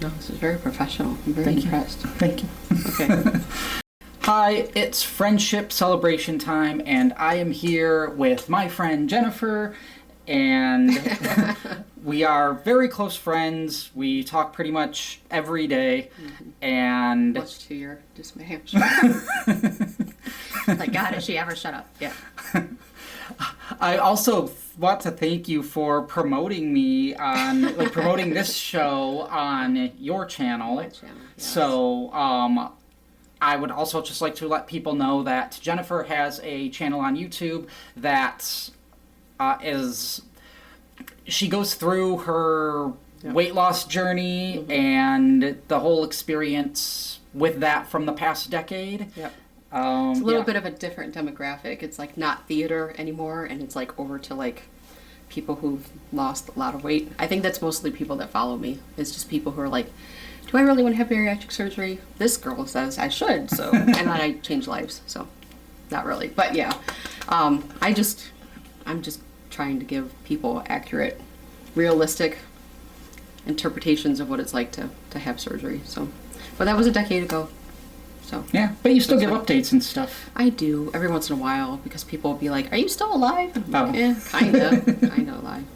No, this is very professional. I'm very impressed. Thank you. Okay. Hi, it's friendship celebration time, and I am here with my friend Jennifer, and we are very close friends. We talk pretty much every day, and... Much to your dismay. Like, God, has she ever shut up? Yeah. I also want to thank you for promoting me on, like, promoting this show on your channel. My channel, yes. So, I would also just like to let people know that Jennifer has a channel on YouTube that she goes through her weight loss journey and the whole experience with that from the past decade. Yep. It's a little bit of a different demographic. It's like not theater anymore, and it's like over to like people who've lost a lot of weight. I think that's mostly people that follow me. It's just people who are like, do I really want to have bariatric surgery? This girl says I should, so and then I change lives. So not really, but yeah, I'm just trying to give people accurate, realistic interpretations of what it's like to have surgery. So, but that was a decade ago. So yeah, but you still give updates and stuff. I do every once in a while because people will be like, "Are you still alive?" And I'm like, Oh. kinda alive.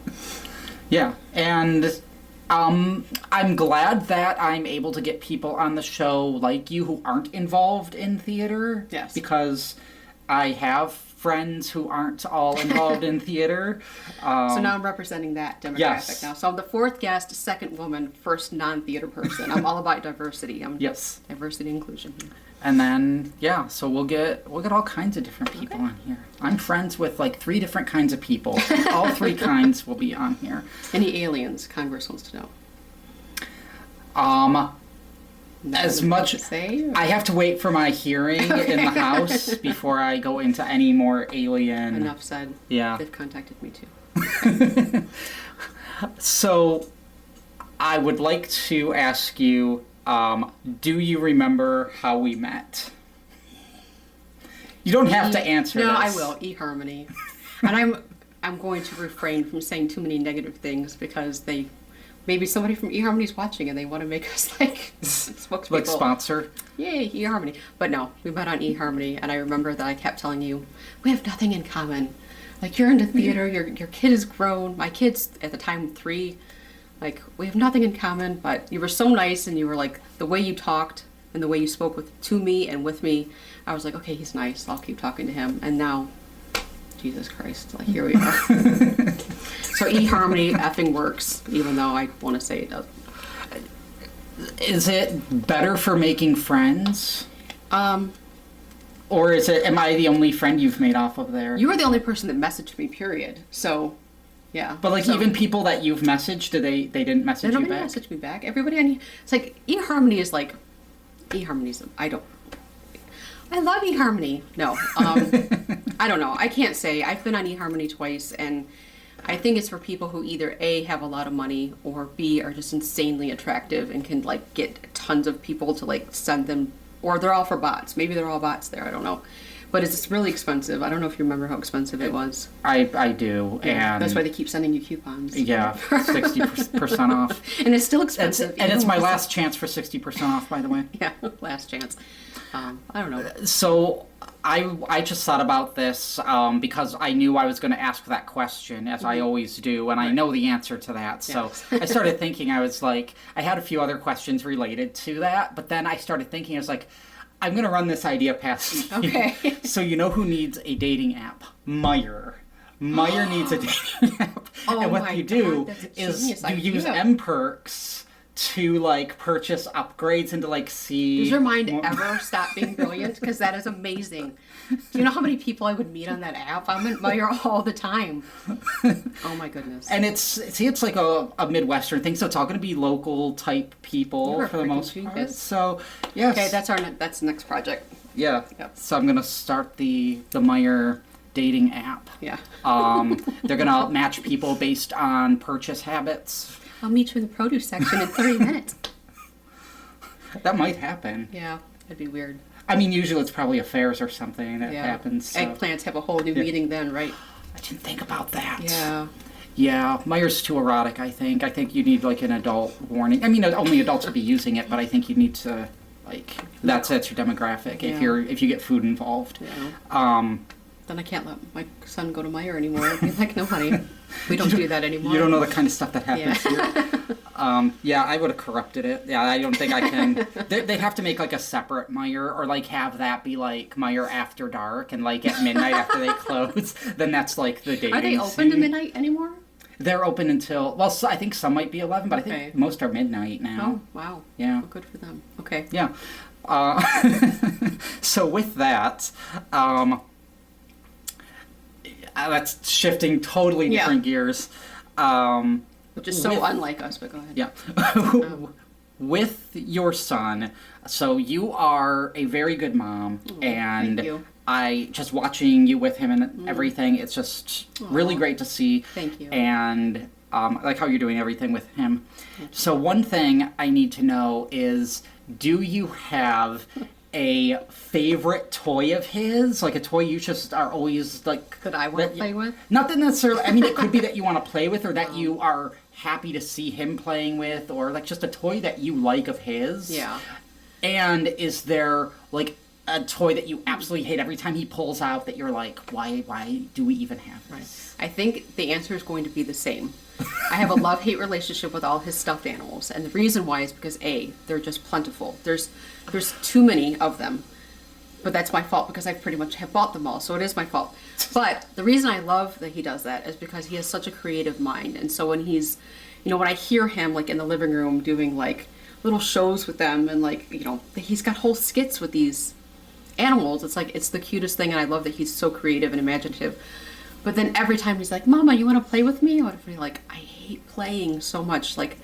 Yeah, and I'm glad that I'm able to get people on the show like you who aren't involved in theater. Yes. Because I have friends who aren't all involved in theater. So now I'm representing that demographic Yes. now. So I'm the fourth guest, second woman, first non-theater person. I'm all about diversity. I'm Yes. diversity inclusion. And then so we'll get all kinds of different people on here. I'm friends with like 3 different kinds of people. All 3 kinds will be on here. Any aliens? Congress wants to know. As much say, I have to wait for my hearing in the House before I go into any more alien. Enough said. Yeah. They've contacted me too. So, I would like to ask you, do you remember how we met? You don't have to answer No, this. I will. eHarmony. And I'm going to refrain from saying too many negative things because maybe somebody from eHarmony's watching and they want to make us like spokespeople. Like sponsor? Yay, eHarmony. But no, we met on eHarmony, and I remember that I kept telling you, we have nothing in common. Like, you're into theater, your kid is grown. My kid's, at the time, 3. Like, we have nothing in common, but you were so nice, and you were like, the way you talked and the way you spoke to me and with me, I was like, okay, he's nice. I'll keep talking to him. And now, Jesus Christ, like, here we are. So eHarmony effing works, even though I want to say it doesn't. Is it better for making friends? Or am I the only friend you've made off of there? You were the only person that messaged me, period. So, yeah. But like, even people that you've messaged, they didn't message you back? Nobody messaged me back. Everybody it's like, eHarmony is like, eHarmony's, I love eHarmony. No, I don't know. I can't say. I've been on eHarmony twice, and I think it's for people who either A, have a lot of money, or B, are just insanely attractive and can like get tons of people to like send them, or they're all for bots. Maybe they're all bots there. I don't know. But it's really expensive. I don't know if you remember how expensive it was. I do, and that's why they keep sending you coupons. Yeah, 60% off. And it's still expensive. And it's my last chance for 60% off, by the way. Yeah, last chance. I don't know. So I just thought about this because I knew I was going to ask that question, as I always do, and I know the answer to that. So I started thinking, I was like, I had a few other questions related to that, but then I started thinking, I was like, I'm going to run this idea past you. Okay. So you know who needs a dating app? Meyer. Meyer needs a dating app. Oh, and what you do is you use M-Perks to like purchase upgrades and to like see... Does your mind ever stop being brilliant? Because that is amazing. Do you know how many people I would meet on that app? I'm in Meyer all the time. Oh my goodness. And it's like a Midwestern thing, so it's all going to be local type people for the most part. So, yes. Okay, that's the next project. Yeah. Yep. So I'm going to start the Meyer dating app. Yeah. They're going to match people based on purchase habits. I'll meet you in the produce section in 30 minutes. That might happen. Yeah, that'd be weird. I mean, usually it's probably affairs or something that happens. So. Eggplants have a whole new meeting then, right? I didn't think about that. Yeah. Yeah, Meyer's too erotic, I think. I think you need, like, an adult warning. I mean, only adults would be using it, but I think you need to, like, that's your demographic if you get food involved. Yeah. Then I can't let my son go to Meyer anymore. I'd be like, no, honey, we don't do that anymore. You don't know the kind of stuff that happens here. Yeah, I would have corrupted it. Yeah, I don't think I can. They'd have to make, like, a separate Meyer, or, like, have that be, like, Meyer after dark, and, like, at midnight after they close. Then that's, like, the dating Are they open to midnight anymore? They're open until, well, I think some might be 11, but I think most are midnight now. Oh, wow. Yeah. Well, good for them. Okay. Yeah. So with that, that's shifting totally different gears. Which is so unlike us, but go ahead. Yeah. With your son, so you are a very good mom, and thank you. I just watching you with him and everything, it's just really great to see. Thank you. And I like how you're doing everything with him. So one thing I need to know is, do you have a favorite toy of his? Like a toy you just are always like... That I want to play with? Not that necessarily... I mean, it could be that you want to play with, or that you are happy to see him playing with, or like just a toy that you like of his. Yeah. And is there like a toy that you absolutely hate every time he pulls out that you're like, why do we even have this? Right. I think the answer is going to be the same. I have a love-hate relationship with all his stuffed animals, and the reason why is because A, they're just plentiful. There's too many of them, but that's my fault because I pretty much have bought them all, so it is my fault. But the reason I love that he does that is because he has such a creative mind, and so when he's, when I hear him like in the living room doing like little shows with them, and like, he's got whole skits with these animals, it's the cutest thing, and I love that he's so creative and imaginative. But then every time he's like, Mama, you want to play with me? I would be like, I hate playing so much. Like,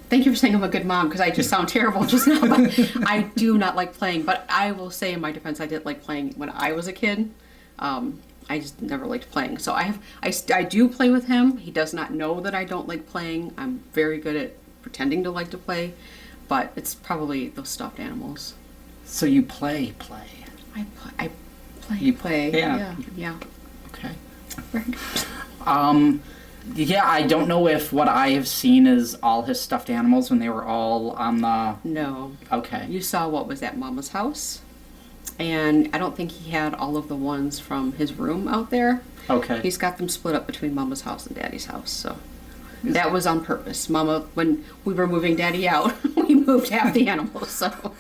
thank you for saying I'm a good mom, because I just sound terrible just now, but I do not like playing. But I will say in my defense, I did like playing when I was a kid. I just never liked playing. So I do play with him. He does not know that I don't like playing. I'm very good at pretending to like to play, but it's probably those stuffed animals. So you play. I play. You play. Yeah. Okay. Right. Yeah, I don't know if what I have seen is all his stuffed animals when they were all on the... No. Okay. You saw what was at Mama's house, and I don't think he had all of the ones from his room out there. Okay. He's got them split up between Mama's house and Daddy's house, so... That was on purpose. Mama, when we were moving Daddy out, we moved half the animals, so...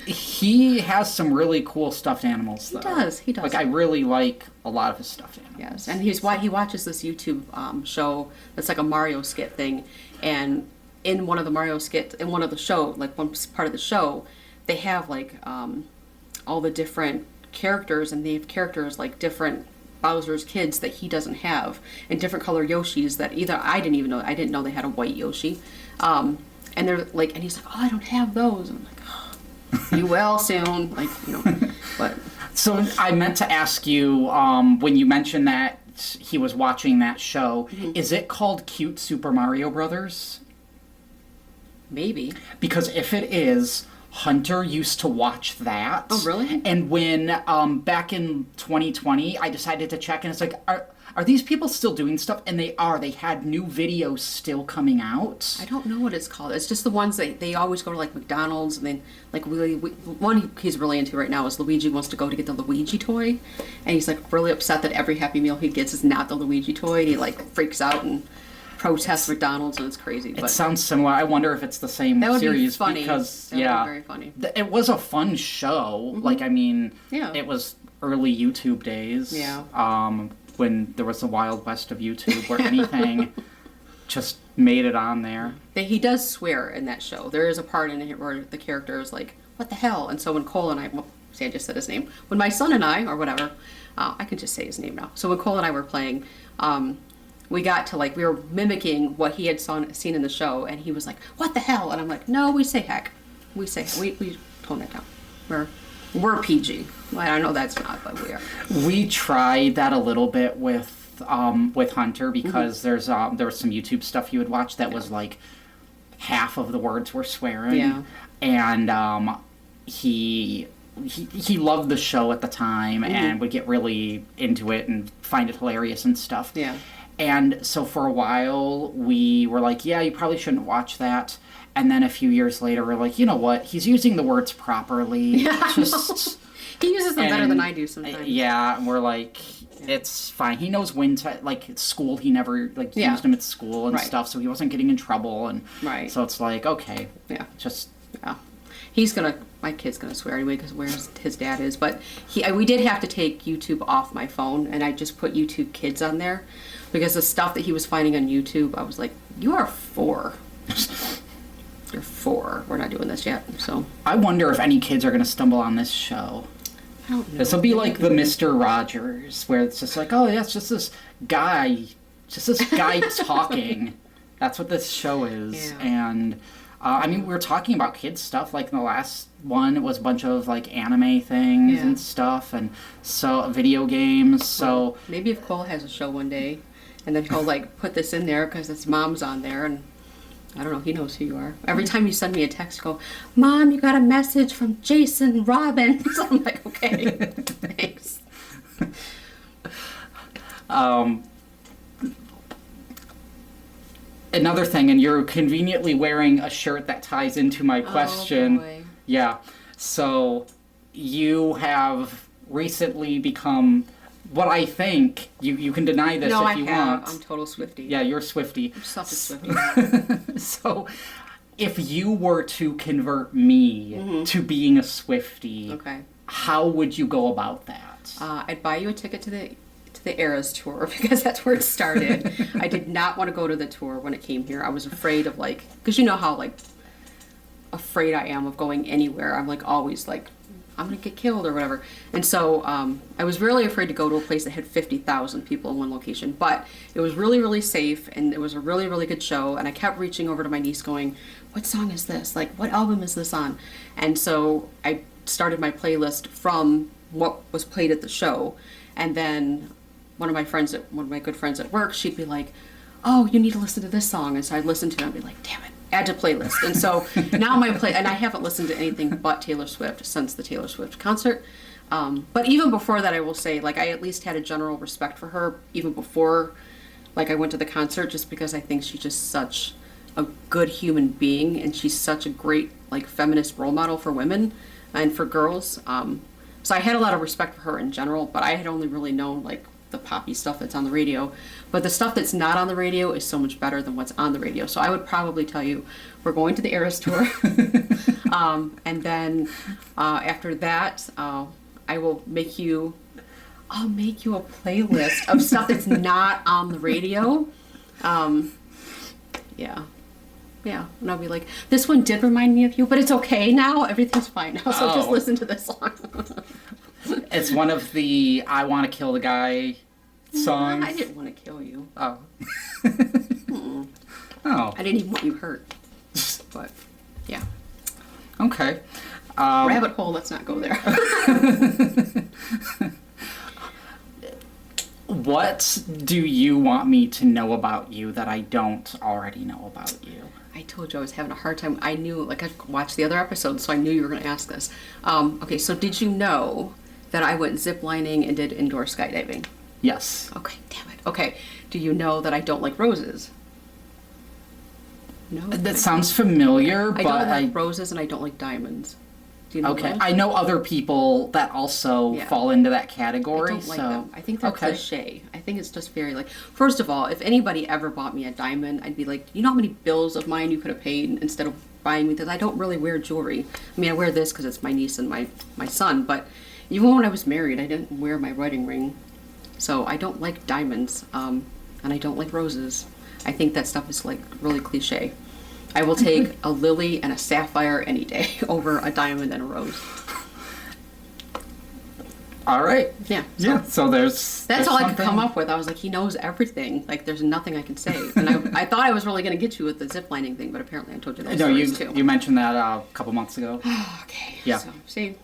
He has some really cool stuffed animals, though. He does. Like, I really like a lot of his stuffed animals. Yes, and he watches this YouTube show that's like a Mario skit thing, and in one of the Mario skits, in one of the show, like one part of the show, they have like all the different characters, and they have characters like different Bowser's kids that he doesn't have, and different color Yoshis that either I didn't know they had a white Yoshi, and they're like, and he's like, oh, I don't have those. I'm like, oh, you will soon, like, but. So I meant to ask you, when you mentioned that he was watching that show, is it called Cute Super Mario Brothers? Maybe. Because if it is, Hunter used to watch that. Oh, really? And when, back in 2020, I decided to check, and it's like, are these people still doing stuff? And they are. They had new videos still coming out. I don't know what it's called. It's just the ones that they always go to, like McDonald's, and then like one he's really into right now is Luigi wants to go to get the Luigi toy, and he's like really upset that every Happy Meal he gets is not the Luigi toy, and he like freaks out and protests McDonald's, and it's crazy. It sounds similar. I wonder if it's the same that would series. Be funny. Because that would be very funny. It was a fun show. Like, I mean, it was early YouTube days. Yeah. When there was the Wild West of YouTube, where anything just made it on there. He does swear in that show. There is a part in it where the character is like, what the hell? And so when Cole and I, I just said his name. When my son and I, or whatever, I can just say his name now. So when Cole and I were playing, we got to like, we were mimicking what he had seen in the show, and he was like, what the hell? And I'm like, no, we say heck. We tone that down. We're PG. Well, I know that's not, but we are. We tried that a little bit with Hunter, because there was some YouTube stuff he would watch that was like half of the words were swearing. Yeah. And he loved the show at the time and would get really into it and find it hilarious and stuff. Yeah. And so for a while, we were like, yeah, you probably shouldn't watch that. And then a few years later, we're like, you know what? He's using the words properly. Yeah, just he uses them better than I do sometimes. Yeah, and we're like, it's fine. He knows when to, like, at school, he never, like, used them at school and stuff, so he wasn't getting in trouble. And so it's like, okay. Yeah. Just. Yeah. My kid's gonna swear anyway because where his dad is. But we did have to take YouTube off my phone, and I just put YouTube Kids on there because the stuff that he was finding on YouTube, I was like, you are 4. You're 4. We're not doing this yet. So I wonder if any kids are gonna stumble on this show. I don't know. This will be like the Mr. Rogers, where it's just like, oh, yeah, it's just this guy talking. That's what this show is. Yeah. And I mean, we were talking about kids stuff. Like in the last one, it was a bunch of like anime things and stuff, and so video games. So maybe if Cole has a show one day, and then he'll like put this in there because his mom's on there, and I don't know, he knows who you are. Every time you send me a text, go, Mom, you got a message from Jason Robbins. I'm like, okay, thanks. Another thing, and you're conveniently wearing a shirt that ties into my question. Oh, boy. Yeah. So you have recently become what I think, you can deny this if you want. I'm total Swiftie. Yeah, you're a Swiftie. I'm such a Swiftie. So if you were to convert me to being a Swiftie, how would you go about that? I'd buy you a ticket to the Eras tour because that's where it started. I did not want to go to the tour when it came here. I was afraid of like, because you know how like afraid I am of going anywhere. I'm like always like, I'm gonna get killed or whatever. And so I was really afraid to go to a place that had 50,000 people in one location. But it was really, really safe, and it was a really, really good show. And I kept reaching over to my niece going, what song is this? Like, what album is this on? And so I started my playlist from what was played at the show. And then one of my good friends at work, she'd be like, oh, you need to listen to this song. And so I'd listen to it and I'd be like, damn it, add to playlist. And so now and I haven't listened to anything but Taylor Swift since the Taylor Swift concert. But even before that, I will say, like, I at least had a general respect for her even before, like, I went to the concert, just because I think she's just such a good human being, and she's such a great, like, feminist role model for women and for girls. So I had a lot of respect for her in general, but I had only really known, like, the poppy stuff that's on the radio. But the stuff that's not on the radio is so much better than what's on the radio. So I would probably tell you, we're going to the Eras tour. And then after that, I'll make you a playlist of stuff that's not on the radio. Yeah. And I'll be like, this one did remind me of you, but it's okay now. Everything's fine now. So just listen to this song. It's one of the I Want to Kill the Guy songs. I didn't want to kill you. Oh. I didn't even want you hurt. But, yeah. Okay. Rabbit hole, let's not go there. What do you want me to know about you that I don't already know about you? I told you I was having a hard time. I knew, like, I watched the other episodes, so I knew you were going to ask this. Okay, so did you know that I went ziplining and did indoor skydiving? Yes. Okay, damn it. Okay, do you know that I don't like roses? No? That sounds familiar, but I don't like roses, and I don't like diamonds. Do you know okay, those? I know other people that also fall into that category. I don't like them. I think they're cliche. I think it's just very like, first of all, if anybody ever bought me a diamond, I'd be like, you know how many bills of mine you could have paid instead of buying me this? I don't really wear jewelry. I mean, I wear this because it's my niece and my son, but even when I was married, I didn't wear my wedding ring. So I don't like diamonds, and I don't like roses. I think that stuff is like really cliche. I will take a lily and a sapphire any day over a diamond and a rose. All right. Yeah. So that's all I could come up with. I was like, he knows everything. Like, there's nothing I can say. And I thought I was really going to get you with the ziplining thing, but apparently I told you those stories too. You mentioned that a couple months ago. Okay. Yeah. So, see.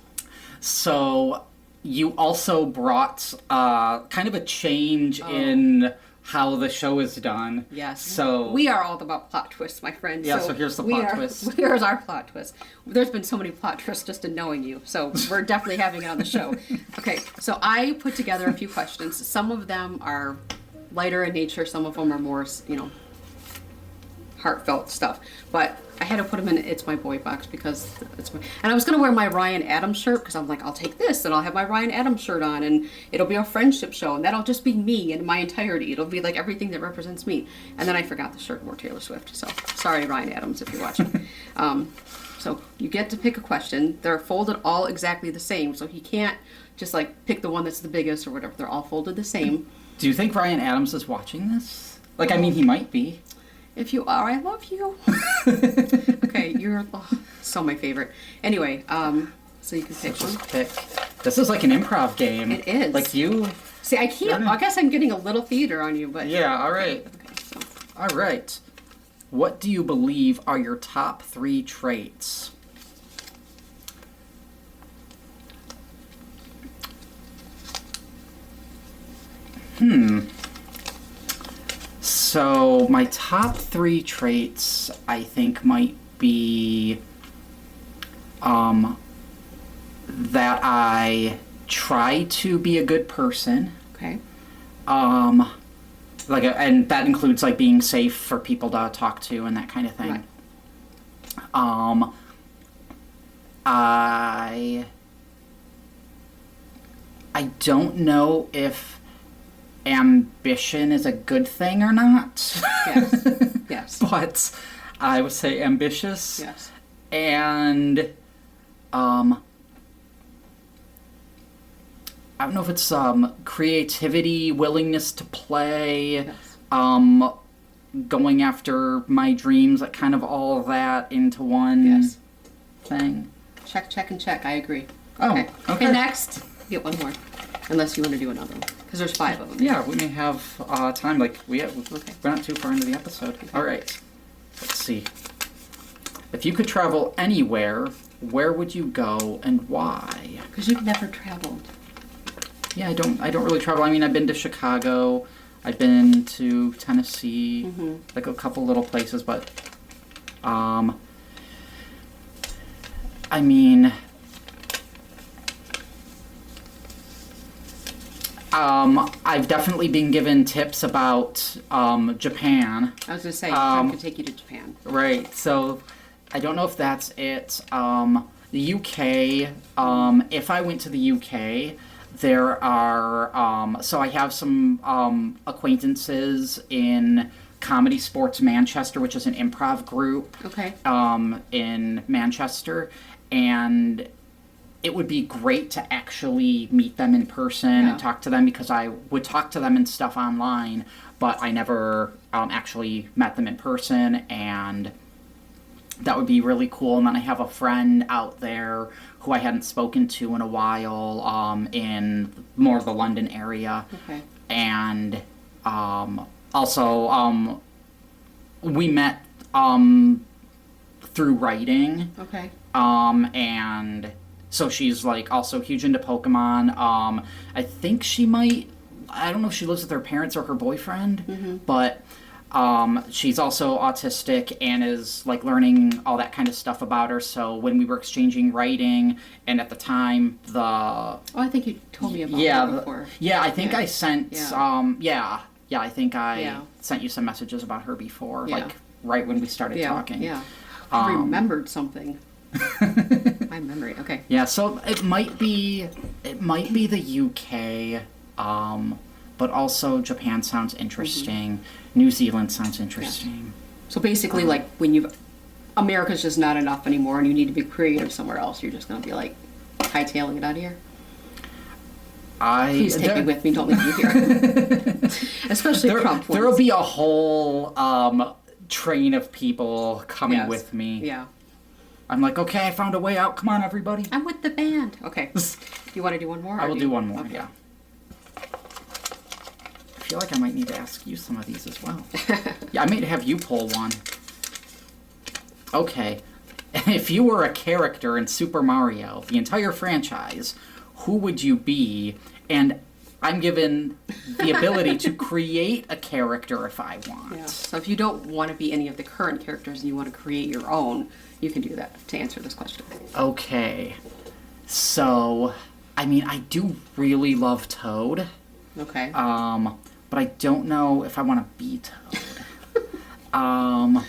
So you also brought kind of a change in how the show is done. Yes. So we are all about plot twists, my friend. Yeah, so here's the plot twist. Here's our plot twist. There's been so many plot twists just in knowing you, so we're definitely having it on the show. Okay, so I put together a few questions. Some of them are lighter in nature. Some of them are more, heartfelt stuff. But I had to put them in It's My Boy box because it's my... And I was going to wear my Ryan Adams shirt because I'm like, I'll take this and I'll have my Ryan Adams shirt on and it'll be a friendship show and that'll just be me in my entirety. It'll be like everything that represents me. And then I forgot the shirt and wore Taylor Swift. So sorry, Ryan Adams, if you're watching. So you get to pick a question. They're folded all exactly the same. So he can't just like pick the one that's the biggest or whatever. They're all folded the same. Do you think Ryan Adams is watching this? Like, I mean, he might be. If you are, I love you. Okay, you're so my favorite. Anyway, so you can pick one. Pick. This is like an improv game. It is. Like you. See, I can't. I guess I'm getting a little theater on you, but. Yeah. All right. Okay. So. All right. What do you believe are your top 3 traits? So my top 3 traits, I think, might be that I try to be a good person. Okay. And that includes like being safe for people to talk to and that kind of thing. Right. I don't know if ambition is a good thing or not. Yes. Yes. But I would say ambitious. Yes. And I don't know if it's creativity, willingness to play, Yes. Going after my dreams, like kind of all of that into one Yes. thing. Check, check, and check. I agree. Oh, okay. Next, get one more. Unless you want to do another one. Because there's 5 of them. Yeah, we may have time. Like, we're not too far into the episode. Okay. All right. Let's see. If you could travel anywhere, where would you go and why? Because you've never traveled. Yeah, I don't really travel. I mean, I've been to Chicago. I've been to Tennessee. Mm-hmm. Like a couple little places, but I mean, I've definitely been given tips about Japan. I was going to say, I could take you to Japan. Right, so I don't know if that's it. The UK, if I went to the UK, there are, so I have some acquaintances in Comedy Sports Manchester, which is an improv group. Okay. In Manchester, and it would be great to actually meet them in person and talk to them, because I would talk to them and stuff online, but I never actually met them in person, and that would be really cool. And then I have a friend out there who I hadn't spoken to in a while, in more of the London area. Okay. And also we met through writing. Okay. And so she's like also huge into Pokemon. I think she might, I don't know if she lives with her parents or her boyfriend, but she's also autistic and is like learning all that kind of stuff about her. So when we were exchanging writing, and at the time Oh, I think you told me about that before. I think I sent I think I sent you some messages about her before, like right when we started talking. Yeah. I remembered something. My memory. Okay. Yeah, so it might be the UK, but also Japan sounds interesting. New Zealand sounds interesting. Yeah. So basically, like when America's just not enough anymore, and you need to be creative somewhere else, you're just gonna be like hightailing it out of here. Please take me with me. Don't leave me here. Especially Trump. There will be a whole train of people coming with me. Yeah. I'm like, okay, I found a way out. Come on, everybody. I'm with the band. Okay. You want to do one more? I will do one more, okay. Yeah. I feel like I might need to ask you some of these as well. Yeah, I might have you pull one. Okay. If you were a character in Super Mario, the entire franchise, who would you be? And I'm given the ability to create a character if I want. Yeah. So if you don't want to be any of the current characters and you want to create your own, you can do that to answer this question. Okay. So, I mean, I do really love Toad. Okay. but I don't know if I want to be Toad. I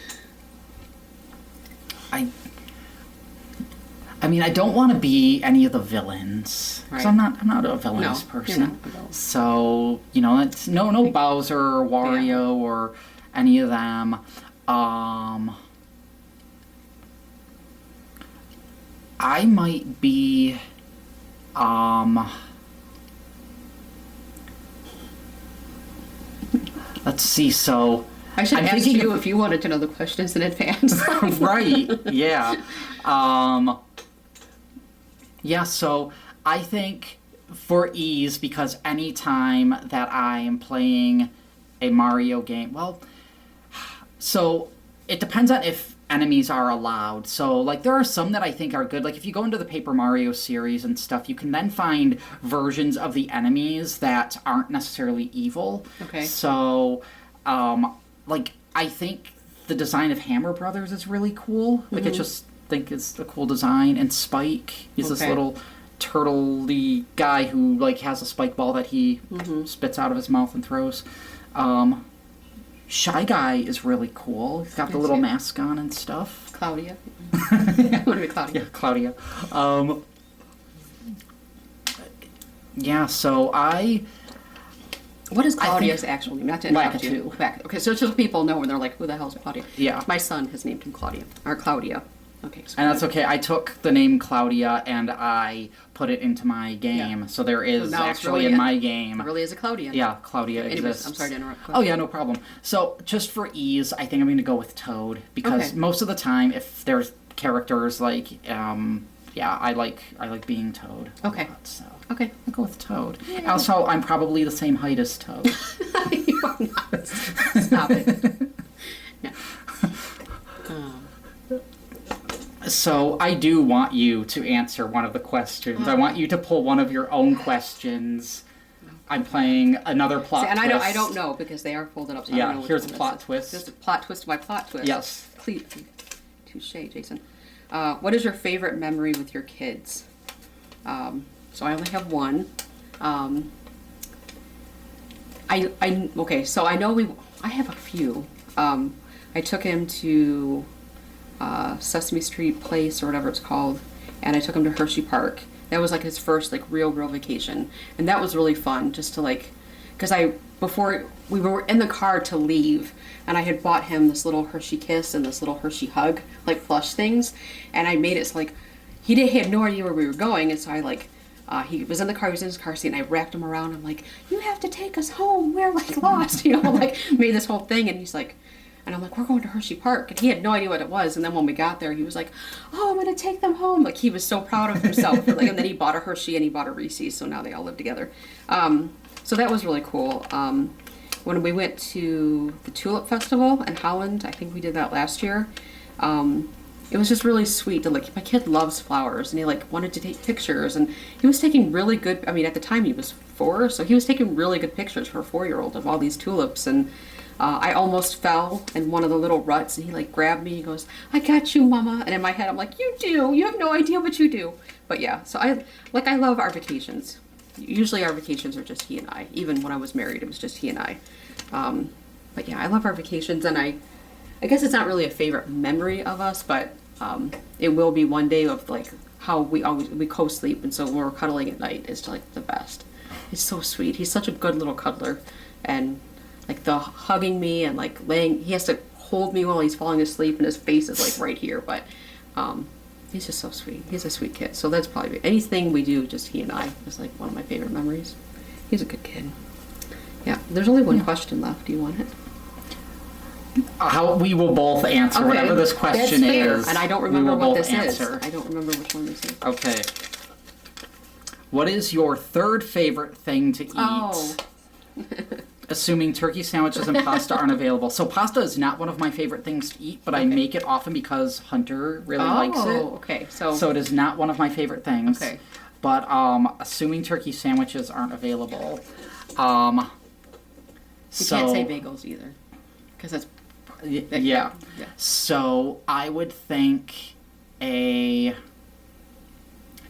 mean, I don't want to be any of the villains because I'm not a villainous person. You're not a villain. So it's no Bowser or Wario or any of them. I might be. Let's see. So I should ask you if you wanted to know the questions in advance. Right. Yeah. Yeah. So I think for ease, because anytime that I am playing a Mario game, so it depends on if enemies are allowed. So, like, there are some that I think are good. Like, if you go into the Paper Mario series and stuff, you can then find versions of the enemies that aren't necessarily evil. Okay. So, like, I think the design of Hammer Brothers is really cool. Like, I just think it's a cool design. And Spike, he's this little turtle-y guy who, like, has a spike ball that he spits out of his mouth and throws. Shy Guy is really cool. He's got the little mask on and stuff. Claudia. I want to be Claudia. Yeah, Claudia. Yeah, so What is Claudia's actual name? Not to interrupt you. Lakitu. Okay, so it's just people know when they're like, who the hell's Claudia? Yeah. My son has named him Claudia. Or Claudia. Okay. So and that's okay. I took the name Claudia and I put it into my game. Yeah. So there is actually in my game. It really is a Claudia. Yeah, Claudia exists. I'm sorry to interrupt. Oh, yeah, no problem. So just for ease, I think I'm going to go with Toad. Because most of the time, if there's characters like, I like being Toad. Okay. So okay. I'll go with Toad. Yeah. Also, I'm probably the same height as Toad. You are not. Stop it. Yeah. So I do want you to answer one of the questions. I want you to pull one of your own questions. I'm playing another plot twist. And I don't know because they are folded up. So yeah, I don't know here's plot twist. Just a plot twist to my plot twist. Yes. Touche, Jason. What is your favorite memory with your kids? So I only have one. So I know I have a few. I took him to Sesame Street Place or whatever it's called, and I took him to Hershey Park. That was like his first like real vacation, and that was really fun just to because before we were in the car to leave, and I had bought him this little Hershey Kiss and this little Hershey Hug like plush things, and I made it so like he had no idea where we were going, and so I he was in the car, he was in his car seat, and I wrapped him around. I'm like, you have to take us home, we're like lost, like made this whole thing, and he's like. And I'm like, we're going to Hershey Park. And he had no idea what it was. And then when we got there, he was like, oh, I'm going to take them home. Like, he was so proud of himself. And then he bought a Hershey and he bought a Reese's. So now they all live together. So that was really cool. When we went to the Tulip Festival in Holland, I think we did that last year. It was just really sweet. My kid loves flowers. And he, wanted to take pictures. And he was taking really good, at the time he was 4. So he was taking really good pictures for a 4-year-old of all these tulips. And I almost fell in one of the little ruts, and he grabbed me. He goes, "I got you, Mama." And in my head, I'm like, "You do. You have no idea, but you do." But yeah, so I love our vacations. Usually our vacations are just he and I. Even when I was married, it was just he and I. But yeah, I love our vacations, and I guess it's not really a favorite memory of us, but it will be one day of how we co-sleep, and so when we're cuddling at night is the best. He's so sweet. He's such a good little cuddler, and the hugging me and laying, he has to hold me while he's falling asleep and his face is right here, but he's just so sweet. He's a sweet kid. So that's probably anything we do, just he and I, is one of my favorite memories. He's a good kid. Yeah, there's only one question left. Do you want it? We will both answer whatever this question is. And I don't remember what this is. I don't remember which one this is. Okay. What is your third favorite thing to eat? Oh. Assuming turkey sandwiches and pasta aren't available. So pasta is not one of my favorite things to eat, but I make it often because Hunter really likes it. Oh, okay. So it is not one of my favorite things. Okay. But assuming turkey sandwiches aren't available, you can't say bagels either, because that's yeah. So I would think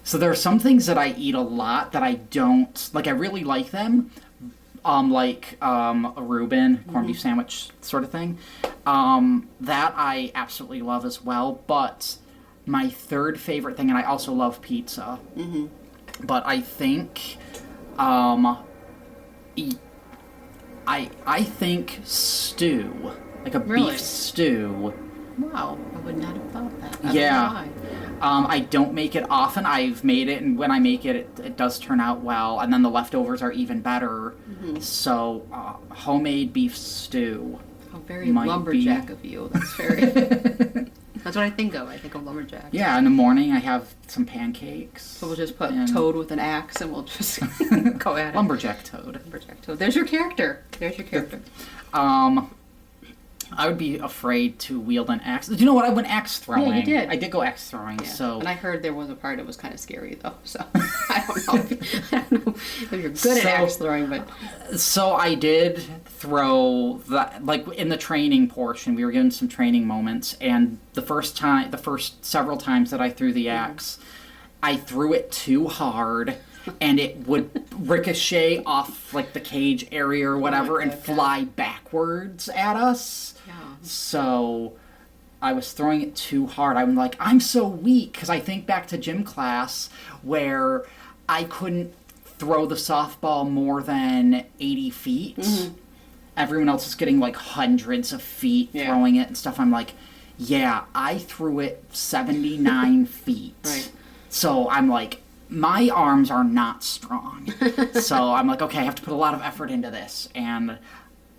So there are some things that I eat a lot that I don't I really like them. a Reuben corned beef sandwich sort of thing. That I absolutely love as well. But my third favorite thing, and I also love pizza. But I think, I think stew, like a beef stew. Wow, I would not have thought that. Yeah. I don't make it often. I've made it, and when I make it, it does turn out well. And then the leftovers are even better. So, homemade beef stew. How very lumberjack of you. That's very... That's what I think of. I think of lumberjack. Yeah, in the morning I have some pancakes. So we'll just put Toad with an axe and we'll just go at it. Lumberjack Toad. Lumberjack Toad. There's your character. There's your character. I would be afraid to wield an axe. Do you know what? I went axe throwing. Yeah, you did. I did go axe throwing. Yeah. So. And I heard there was a part that was kind of scary though. So I don't know if you're good at axe throwing, but. So I did throw that, like in the training portion. We were given some training moments, and the first several times that I threw the axe, I threw it too hard. And it would ricochet off like the cage area or whatever and fly backwards at us. Yeah. So I was throwing it too hard. I'm like, I'm so weak, because I think back to gym class where I couldn't throw the softball more than 80 feet. Everyone else is getting like hundreds of feet throwing it and stuff. I'm like, yeah, I threw it 79 feet. Right. So I'm like, my arms are not strong. So I'm like, okay, I have to put a lot of effort into this. And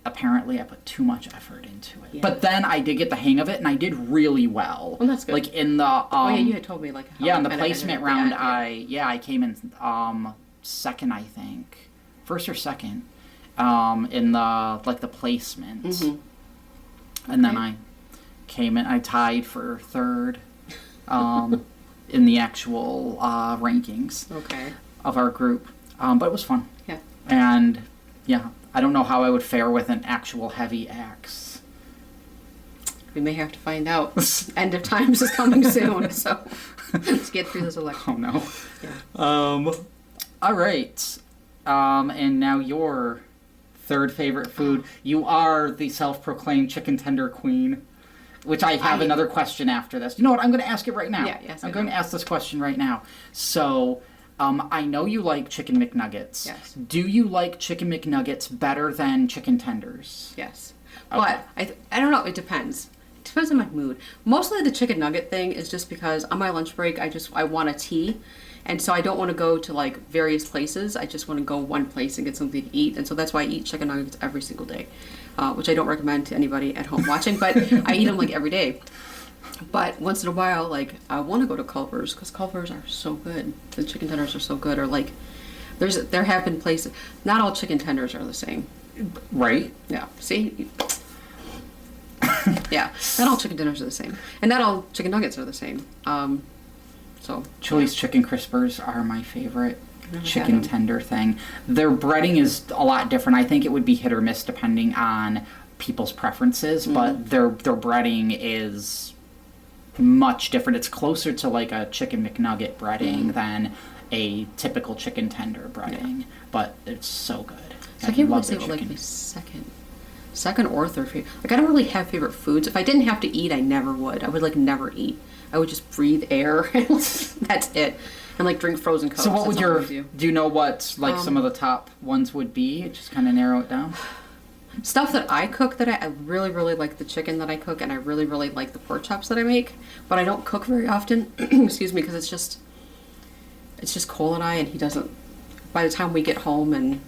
apparently I put too much effort into it. Yeah. But then I did get the hang of it, and I did really well. Well, that's good. Like in the... you had told me like how in the placement round, I came in second, I think. First or second. In the placement. And then I came in, I tied for third. In the actual rankings of our group. But it was fun. Yeah. And, yeah, I don't know how I would fare with an actual heavy axe. We may have to find out. End of times is coming soon, so let's get through this election. Oh, no. Yeah. All right. And now your third favorite food. You are the self-proclaimed chicken tender queen. Which I have another question after this. You know what? I'm going to ask it right now. Yeah, yes. I'm going to ask this question right now. So, I know you like chicken McNuggets. Yes. Do you like chicken McNuggets better than chicken tenders? Yes. Okay. But I don't know. It depends. It depends on my mood. Mostly the chicken nugget thing is just because on my lunch break, I want a tea. And so I don't want to go to like various places. I just want to go one place and get something to eat. And so that's why I eat chicken nuggets every single day. Which I don't recommend to anybody at home watching, but I eat them like every day. But once in a while, like I want to go to Culver's because Culver's are so good. The chicken tenders are so good. Or like, there have been places. Not all chicken tenders are the same. Right. Yeah. See. Yeah. Not all chicken tenders are the same, and not all chicken nuggets are the same. So. Chili's chicken crispers are my favorite chicken tender thing. Their breading is a lot different. I think it would be hit or miss depending on people's preferences, but their breading is much different. It's closer to like a chicken McNugget breading than a typical chicken tender breading, but it's so good. So I can't really say what like my second or third favorite. Like I don't really have favorite foods. If I didn't have to eat, I never would. I would like never eat. I would just breathe air and that's it. And like drink frozen Coke. So what would do you know what like some of the top ones would be? Just kind of narrow it down. Stuff that I cook that I really, really like the chicken that I cook, and I really, really like the pork chops that I make, but I don't cook very often, excuse me, because it's just Cole and he doesn't, by the time we get home and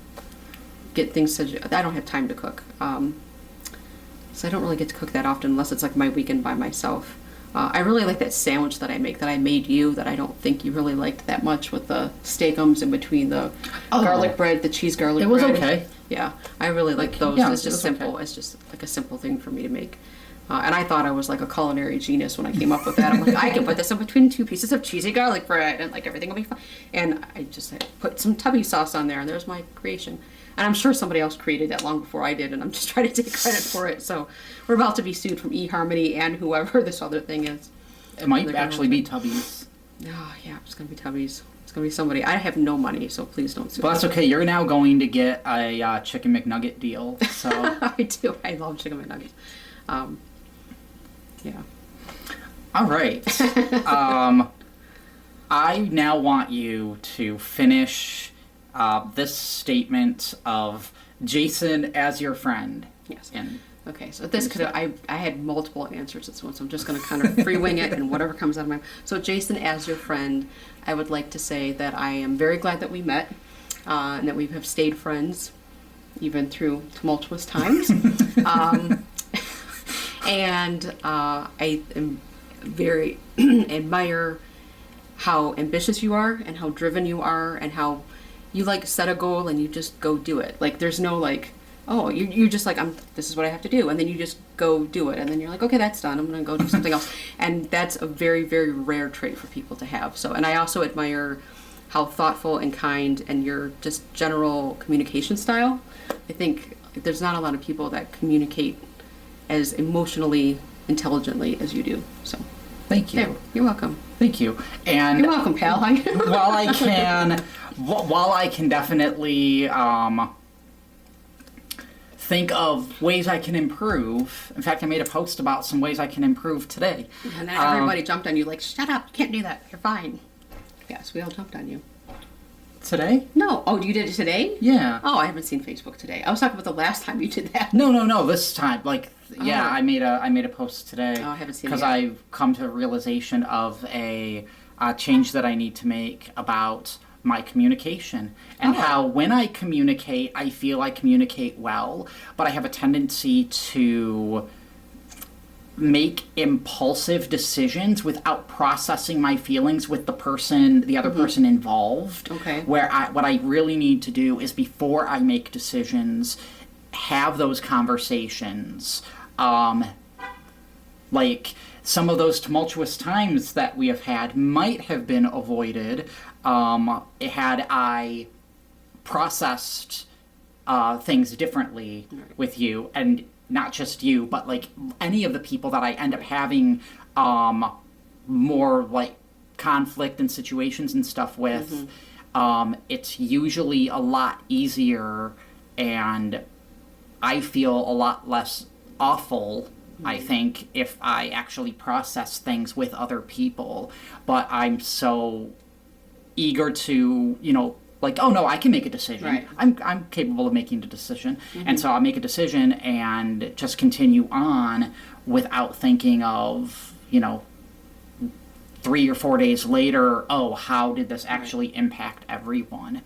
get things to, I don't have time to cook. So I don't really get to cook that often unless it's like my weekend by myself. I really like that sandwich that I make that I made you that I don't think you really liked that much with the steakums in between the garlic bread, the cheese garlic bread. It was okay. Yeah, I really like those. Yeah, it's just simple. Okay. It's just like a simple thing for me to make. And I thought I was like a culinary genius when I came up with that. I'm like, I can put this in between two pieces of cheesy garlic bread and like everything will be fine. And I just put some tubby sauce on there and there's my creation. And I'm sure somebody else created that long before I did, and I'm just trying to take credit for it. So we're about to be sued from eHarmony and whoever this other thing is. It might actually be Tubby's. Oh, yeah, it's going to be Tubby's. going to be somebody. I have no money, so please don't sue Well, me. that's okay. You're now going to get a Chicken McNugget deal. So I do. I love Chicken McNuggets. Yeah. All right. I now want you to finish this statement of Jason as your friend. Yes. And okay, so this could I had multiple answers to this one, so I'm just going to kind of free wing it and whatever comes out of my. So Jason, as your friend, I would like to say that I am very glad that we met and that we have stayed friends even through tumultuous times. And I am very admire how ambitious you are and how driven you are and how you like set a goal and you just go do it. Like there's no like, oh, you're just like, this is what I have to do. And then you just go do it. And then you're like, okay, that's done. I'm going to go do something else. And that's a very, very rare trait for people to have. So, and I also admire how thoughtful and kind and your just general communication style. I think there's not a lot of people that communicate as emotionally intelligently as you do. So thank you. There, you're welcome. Thank you. And You're welcome, pal. while I can definitely think of ways I can improve. In fact, I made a post about some ways I can improve today. And then everybody jumped on you like, shut up, you can't do that. You're fine. Yes, we all jumped on you. Today? No. Oh, you did it today? Yeah. Oh, I haven't seen Facebook today. I was talking about the last time you did that. No. This time, like, yeah, Oh. I made a post today. Oh, I haven't seen it because yet. I've come to a realization of a change that I need to make about my communication and how when I communicate, I feel I communicate well, but I have a tendency to make impulsive decisions without processing my feelings with the other person involved. Okay. Where what I really need to do is before I make decisions, have those conversations. Like some of those tumultuous times that we have had might have been avoided had I processed things differently with you, and not just you, but like any of the people that I end up having more like conflict and situations and stuff with. It's usually a lot easier, and I feel a lot less awful, I think, if I actually process things with other people. But I'm so eager to, like, oh no, I can make a decision. Right. I'm capable of making a decision. And so I'll make a decision and just continue on without thinking of, 3 or 4 days later, oh, how did this actually impact everyone?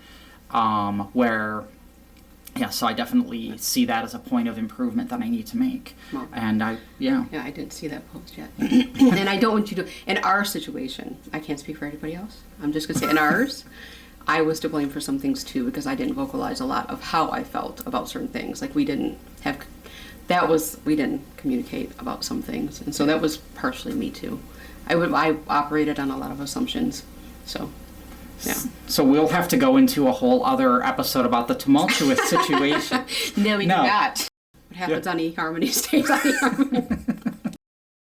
So I definitely see that as a point of improvement that I need to make. Well, and Yeah, I didn't see that post yet. And I don't want you to, in our situation, I can't speak for anybody else. I'm just going to say in ours, I was to blame for some things too, because I didn't vocalize a lot of how I felt about certain things. Like we didn't communicate about some things. And so that was partially me too. I operated on a lot of assumptions. So, yeah. So we'll have to go into a whole other episode about the tumultuous situation. No, we do not. What happens on eHarmony stays on eHarmony.